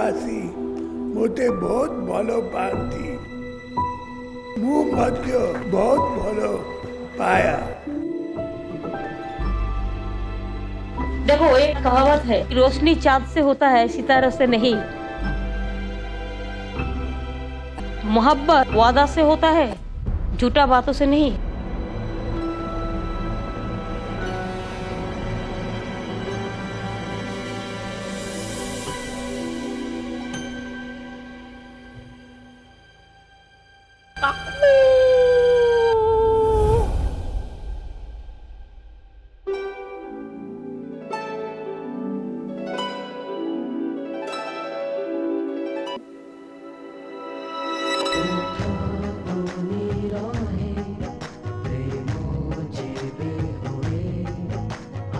ଆସି ମୋତେ ବହୁତ ଭଲ ପାଆନ୍ତି। ମୁଁ ମଧ୍ୟ ବହୁତ ଭଲ ପାया। देखो, एक कहावत है, रोशनी चाँद से होता है, सितारों से नहीं। मोहब्बत वादा से होता है, झूठा बातों से नहीं।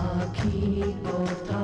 আখি কথা